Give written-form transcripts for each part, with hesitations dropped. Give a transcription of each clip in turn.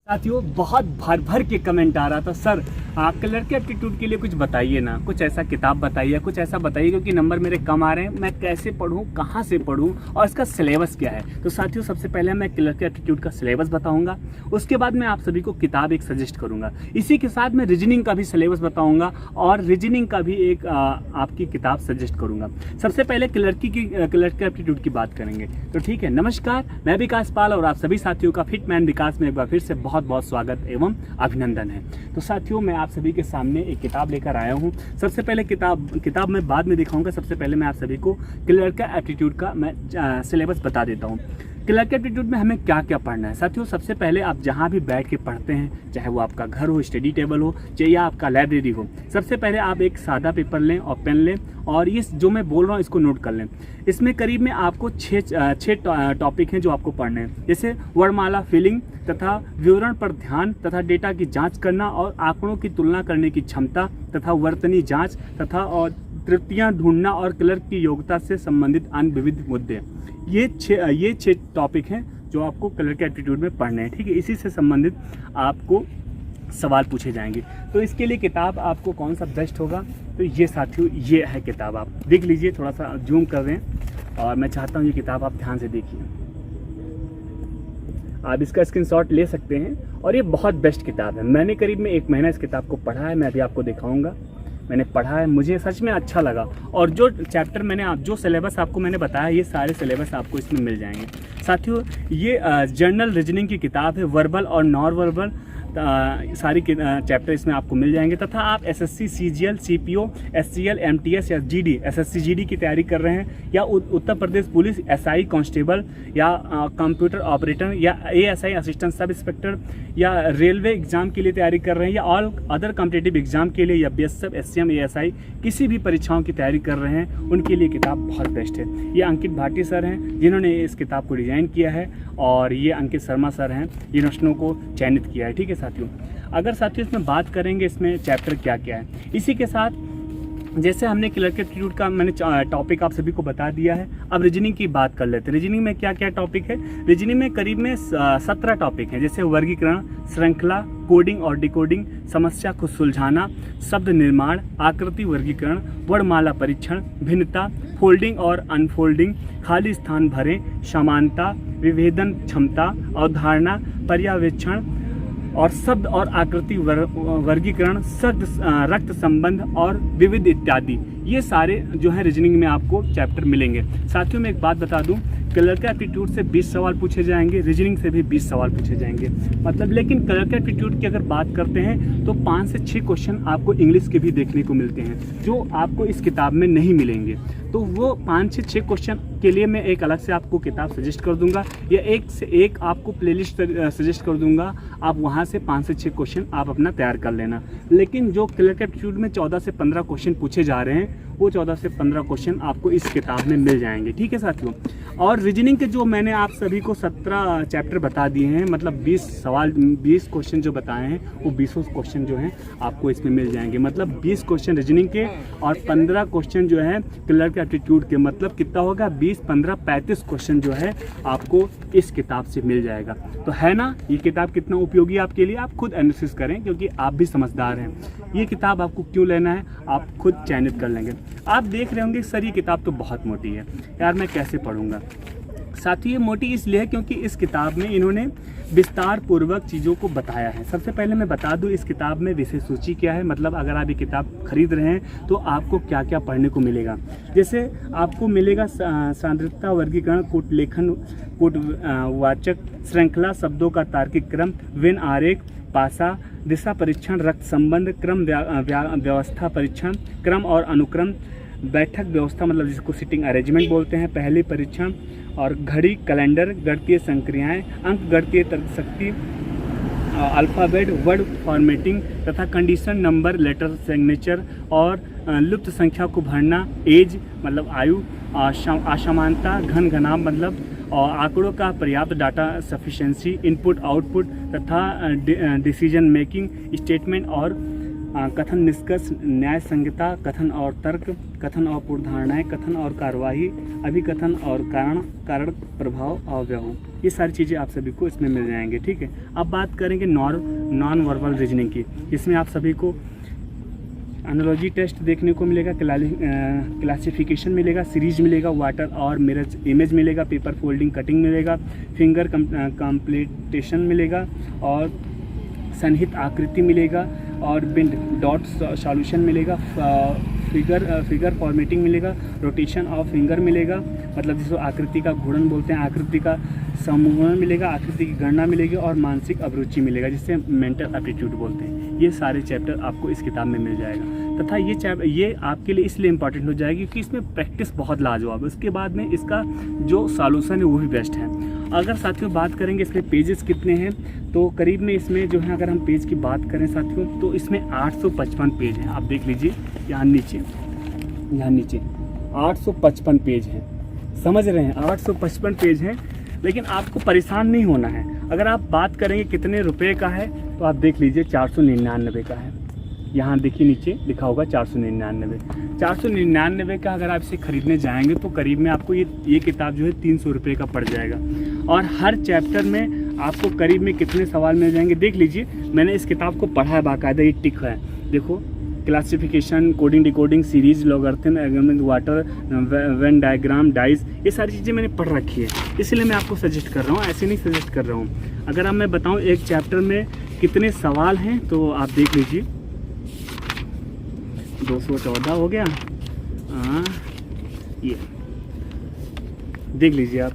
साथियों बहुत भर भर के कमेंट आ रहा था, सर क्लर्क के एप्टीट्यूड के लिए कुछ बताइए ना, कुछ ऐसा किताब बताइए, कुछ ऐसा बताइए क्योंकि नंबर मेरे कम आ रहे हैं, मैं कैसे पढूं, कहां से पढूं और इसका सिलेबस क्या है। तो साथियों सबसे पहले मैं क्लर्क के एप्टीट्यूड का सिलेबस बताऊंगा, उसके बाद मैं आप सभी को किताब एक सजेस्ट करूंगा। इसी के साथ मैं रीजनिंग का भी सिलेबस बताऊंगा और रीजनिंग का भी एक आपकी किताब सजेस्ट करूंगा। सबसे पहले क्लर्क के एप्टीट्यूड की बात करेंगे। तो ठीक है, नमस्कार, मैं विकास पाल और आप सभी साथियों का फिटमैन विकास में एक बार फिर से बहुत बहुत स्वागत एवं अभिनंदन है। तो साथियों मैं आप सभी के सामने एक किताब लेकर आया हूं। सबसे पहले किताब मैं बाद में दिखाऊंगा, सबसे पहले मैं आप सभी को क्लर्क का एप्टीट्यूड का मैं सिलेबस बता देता हूं। क्लर्क एप्टीट्यूड में हमें क्या क्या पढ़ना है। साथियों सबसे पहले आप जहां भी बैठ के पढ़ते हैं, चाहे वो आपका घर हो, स्टडी टेबल हो, चाहे या आपका लाइब्रेरी हो, सबसे पहले आप एक सादा पेपर लें और पेन लें और ये जो मैं बोल रहा हूँ इसको नोट कर लें। इसमें करीब में आपको छः टॉपिक हैं जो आपको पढ़ने हैं, जैसे वर्णमाला, फीलिंग तथा विवरण पर ध्यान तथा डेटा की जांच करना और आंकड़ों की तुलना करने की क्षमता तथा वर्तनी जांच तथा और त्रुटियां ढूंढना और क्लर्क की योग्यता से संबंधित अन्य विविध मुद्दे। ये छः टॉपिक हैं जो आपको क्लर्क के एप्टीट्यूड में पढ़ने हैं। ठीक है, इसी से संबंधित आपको सवाल पूछे जाएंगे। तो इसके लिए किताब आपको कौन सा बेस्ट होगा, तो ये साथियों ये है किताब, आप देख लीजिए, थोड़ा सा जूम कर रहे हैं और मैं चाहता हूँ ये किताब आप ध्यान से देखिए। आप इसका स्क्रीनशॉट ले सकते हैं और ये बहुत बेस्ट किताब है। मैंने करीब में 1 महीना इस किताब को पढ़ा है, मैं अभी आपको दिखाऊंगा। मैंने पढ़ा है, मुझे सच में अच्छा लगा और जो चैप्टर जो सिलेबस आपको मैंने बताया, ये सारे सिलेबस आपको इसमें मिल जाएंगे। साथियों ये जर्नल रीजनिंग की किताब है, वर्बल और नॉन वर्बल सारी चैप्टर इसमें आपको मिल जाएंगे। तथा आप SSC, CGL, CPO, SCL, MTS या जीडी, एसएससी जीडी की तैयारी कर रहे हैं या Uttar Pradesh police SI constable या कंप्यूटर ऑपरेटर या एएसआई असिस्टेंट सब इंस्पेक्टर या रेलवे एग्जाम के लिए तैयारी कर रहे हैं या ऑल अदर कॉम्पिटिटिव एग्जाम के लिए या बीएसएफ, एससीएम, एएसआई किसी भी परीक्षाओं की तैयारी कर रहे हैं, उनके लिए किताब बहुत बेस्ट है। ये अंकित भाटी सर हैं जिन्होंने इस किताब को डिज़ाइन किया है और ये अंकित शर्मा सर हैं जिन्होंने को चयनित किया है। ठीक है साथियों, अगर साथियों इसमें बात करेंगे इसमें चैप्टर क्या क्या है, इसी के साथ जैसे हमने क्लर्क एप्टीट्यूड का मैंने टॉपिक आप सभी को बता दिया है, अब रीजनिंग की बात कर लेते हैं। रीजनिंग में क्या क्या टॉपिक है। रीजनिंग में करीब में 17 टॉपिक हैं, जैसे वर्गीकरण, श्रृंखला, कोडिंग और डिकोडिंग, समस्या को सुलझाना, शब्द निर्माण, आकृति वर्गीकरण, वर्णमाला परीक्षण, भिन्नता, फोल्डिंग और अनफोल्डिंग, खाली स्थान भरें, समानता, विभेदन क्षमता, अवधारणा, पर्यवेक्षण और शब्द और आकृति वर्गीकरण, रक्त संबंध और विविध इत्यादि, ये सारे जो है रीजनिंग में आपको चैप्टर मिलेंगे। साथियों मैं एक बात बता दूं, क्लर्क एप्टीट्यूड से 20 सवाल पूछे जाएंगे, रीजनिंग से भी 20 सवाल पूछे जाएंगे मतलब। लेकिन क्लर्क एप्टीट्यूड की अगर बात करते हैं तो 5 से 6 क्वेश्चन आपको इंग्लिश के भी देखने को मिलते हैं जो आपको इस किताब में नहीं मिलेंगे। तो वो 5 से 6 क्वेश्चन के लिए मैं एक अलग से आपको किताब सजेस्ट कर दूंगा या एक से एक आपको प्लेलिस्ट सजेस्ट कर दूंगा, आप वहाँ से 5 से 6 क्वेश्चन आप अपना तैयार कर लेना। लेकिन जो क्लर्क एप्टीट्यूड में 14 से 15 क्वेश्चन पूछे जा रहे हैं, वो 14 से 15 क्वेश्चन आपको इस किताब में मिल जाएंगे। ठीक है साथियों, और रीजनिंग के जो मैंने आप सभी को 17 चैप्टर बता दिए हैं, मतलब 20 क्वेश्चन जो बताए हैं, वो 20 क्वेश्चन जो हैं आपको इसमें मिल जाएंगे। मतलब 20 क्वेश्चन रीजनिंग के और 15 क्वेश्चन जो है क्लर्क एप्टीट्यूड के, मतलब कितना होगा 20, 15, 35 क्वेश्चन जो है आपको इस किताब से मिल जाएगा। तो है ना ये किताब कितना उपयोगी आपके लिए, आप खुद एनालिसिस करें क्योंकि आप भी समझदार हैं। ये किताब आपको क्यों लेना है आप खुद चयनित कर लेंगे। आप देख रहे होंगे सर ये किताब तो बहुत मोटी है यार, मैं कैसे पढ़ूंगा। साथ ही ये मोटी इसलिए है क्योंकि इस किताब में इन्होंने विस्तार पूर्वक चीज़ों को बताया है। सबसे पहले मैं बता दूं इस किताब में विषय सूची क्या है, मतलब अगर आप ये किताब खरीद रहे हैं तो आपको क्या क्या पढ़ने को मिलेगा। जैसे आपको मिलेगा सांद्रता, वर्गीकरण, कूट लेखन, कूटवाचक, श्रृंखला, शब्दों का तार्किक क्रम, वेन आरेख, पासा, दिशा परीक्षण, रक्त संबंध, क्रम व्यवस्था परीक्षण, क्रम और अनुक्रम, बैठक व्यवस्था मतलब जिसको सिटिंग अरेंजमेंट बोलते हैं, पहले परीक्षण और घड़ी, कैलेंडर, गणितीय संक्रियाएं, अंक गणितीय तर्कशक्ति, अल्फ़ाबेट, वर्ड फॉर्मेटिंग तथा कंडीशन, नंबर, लेटर, सिग्नेचर और लुप्त संख्या को भरना, एज मतलब आयु, असमानता, घनघनाम मतलब और आंकड़ों का पर्याप्त डाटा सफिशिएंसी, इनपुट आउटपुट तथा डिसीजन मेकिंग, स्टेटमेंट और कथन निष्कर्ष, न्याय संहिता, कथन और तर्क, कथन और पूर्वधारणाएं, कथन और कार्यवाही, अभिकथन और कारण प्रभाव और व्यवहार, ये सारी चीज़ें आप सभी को इसमें मिल जाएंगे। ठीक है, अब बात करेंगे नॉन वर्बल रीजनिंग की। इसमें आप सभी को एनालॉजी टेस्ट देखने को मिलेगा, क्लासिफिकेशन मिलेगा, सीरीज मिलेगा, वाटर और मिरर इमेज मिलेगा, पेपर फोल्डिंग कटिंग मिलेगा, फिंगर कंप्लीटेशन मिलेगा, और सन्निहित आकृति मिलेगा, और बिंड डॉट सॉल्यूशन मिलेगा, फिगर फॉर्मेटिंग मिलेगा, रोटेशन ऑफ फिंगर मिलेगा, मतलब जिसको आकृति का घूर्णन बोलते हैं, आकृति का समूहन मिलेगा, आकृति की गणना मिलेगी, और मानसिक अभिरुचि मिलेगा जिसे मेंटल एप्टीट्यूड बोलते हैं। ये सारे चैप्टर आपको इस किताब में मिल जाएगा, तथा ये आपके लिए इसलिए इम्पॉर्टेंट हो जाएगी क्योंकि इसमें प्रैक्टिस बहुत लाजवाब है। उसके बाद में इसका जो सॉल्यूशन है वो भी बेस्ट है। अगर साथियों बात करेंगे इसमें पेजेस कितने हैं, तो करीब में इसमें जो है, अगर हम पेज की बात करें साथियों, तो इसमें 855 पेज हैं। आप देख लीजिए यहाँ नीचे 855 पेज हैं। समझ रहे हैं, 855 पेज हैं। लेकिन आपको परेशान नहीं होना है। अगर आप बात करेंगे कितने रुपए का है, तो आप देख लीजिए 499 का है। यहाँ देखिए नीचे लिखा होगा 499 का। अगर आप इसे खरीदने जाएंगे तो करीब में आपको ये किताब जो है 300 रुपये का पड़ जाएगा। और हर चैप्टर में आपको करीब में कितने सवाल मिल जाएंगे देख लीजिए। मैंने इस किताब को पढ़ा है बाकायदा, ये टिक है देखो, classification, coding decoding, series, logarithm, algorithm, water, Venn diagram, dice, ये सारी चीज़ें मैंने पढ़ रखी है, इसलिए मैं आपको सजेस्ट कर रहा हूँ, ऐसे नहीं सजेस्ट कर रहा हूँ। अगर अब मैं बताऊँ एक चैप्टर में कितने सवाल हैं, तो आप देख लीजिए 214 हो गया। ये देख लीजिए आप,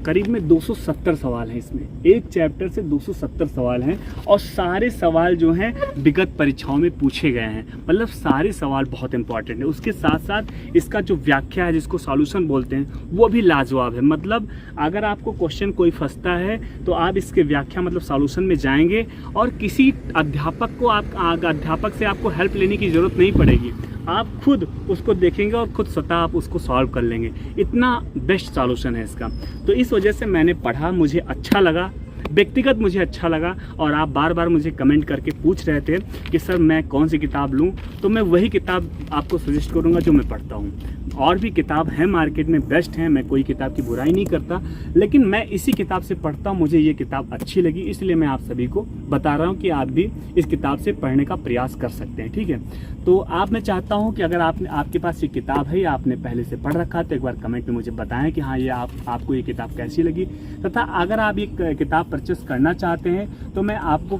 करीब में 270 सवाल हैं इसमें। एक चैप्टर से 270 सवाल हैं, और सारे सवाल जो हैं विगत परीक्षाओं में पूछे गए हैं। मतलब सारे सवाल बहुत इंपॉर्टेंट है। उसके साथ साथ इसका जो व्याख्या है, जिसको सॉल्यूशन बोलते हैं, वो भी लाजवाब है। मतलब अगर आपको क्वेश्चन कोई फंसता है तो आप इसके व्याख्या मतलब सॉल्यूशन में जाएंगे, और किसी अध्यापक से आपको हेल्प लेने की ज़रूरत नहीं पड़ेगी। आप खुद उसको देखेंगे और खुद स्वतः आप उसको सॉल्व कर लेंगे। इतना बेस्ट सॉल्यूशन है इसका। तो इस वजह से मैंने पढ़ा, मुझे अच्छा लगा, व्यक्तिगत मुझे अच्छा लगा। और आप बार बार मुझे कमेंट करके पूछ रहे थे कि सर मैं कौन सी किताब लूं, तो मैं वही किताब आपको सजेस्ट करूंगा जो मैं पढ़ता हूं। और भी किताब है मार्केट में, बेस्ट हैं, मैं कोई किताब की बुराई नहीं करता, लेकिन मैं इसी किताब से पढ़ता हूं। मुझे ये किताब अच्छी लगी, इसलिए मैं आप सभी को बता रहा हूं कि आप भी इस किताब से पढ़ने का प्रयास कर सकते हैं। ठीक है, तो मैं चाहता हूं कि अगर आपके पास ये किताब है या आपने पहले से पढ़ रखा, तो एक बार कमेंट में मुझे बताएं कि हाँ ये आपको ये किताब कैसी लगी। तथा अगर आप ये किताब परचेस करना चाहते हैं, तो मैं आपको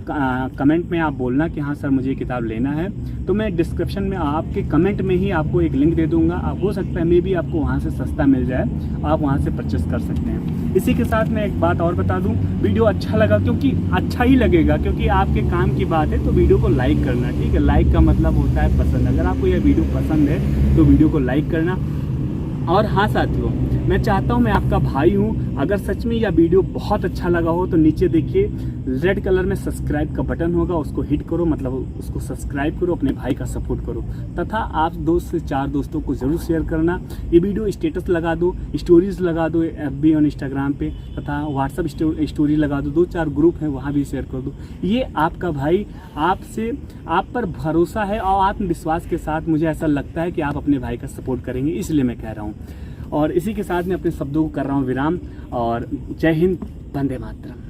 कमेंट में आप बोलना कि हाँ सर मुझे ये किताब लेना है, तो मैं डिस्क्रिप्शन में आपके कमेंट में ही आपको एक लिंक दे दूंगा। आप हो सकता है मे भी आपको वहाँ से सस्ता मिल जाए, आप वहाँ से परचेस कर सकते हैं। इसी के साथ मैं एक बात और बता दूं, वीडियो अच्छा लगा, क्योंकि अच्छा ही लगेगा, क्योंकि आपके काम की बात है, तो वीडियो को लाइक करना। ठीक है, लाइक का मतलब होता है पसंद। अगर आपको यह वीडियो पसंद है तो वीडियो को लाइक करना। और हाँ साथियों, मैं चाहता हूँ, मैं आपका भाई हूँ, अगर सच में यह वीडियो बहुत अच्छा लगा हो तो नीचे देखिए रेड कलर में सब्सक्राइब का बटन होगा, उसको हिट करो, मतलब उसको सब्सक्राइब करो, अपने भाई का सपोर्ट करो। तथा आप 2 से 4 दोस्तों को ज़रूर शेयर करना। ये वीडियो स्टेटस लगा दो, स्टोरीज लगा दो FB और इंस्टाग्राम पे, तथा व्हाट्सअप स्टोरी लगा दो, 2-4 ग्रुप हैं वहाँ भी शेयर कर दो। ये आपका भाई आप पर भरोसा है और आत्मविश्वास के साथ मुझे ऐसा लगता है कि आप अपने भाई का सपोर्ट करेंगे, इसलिए मैं कह रहा हूँ। और इसी के साथ मैं अपने शब्दों को कर रहा हूँ विराम। और जय हिंद, वंदे मातरम।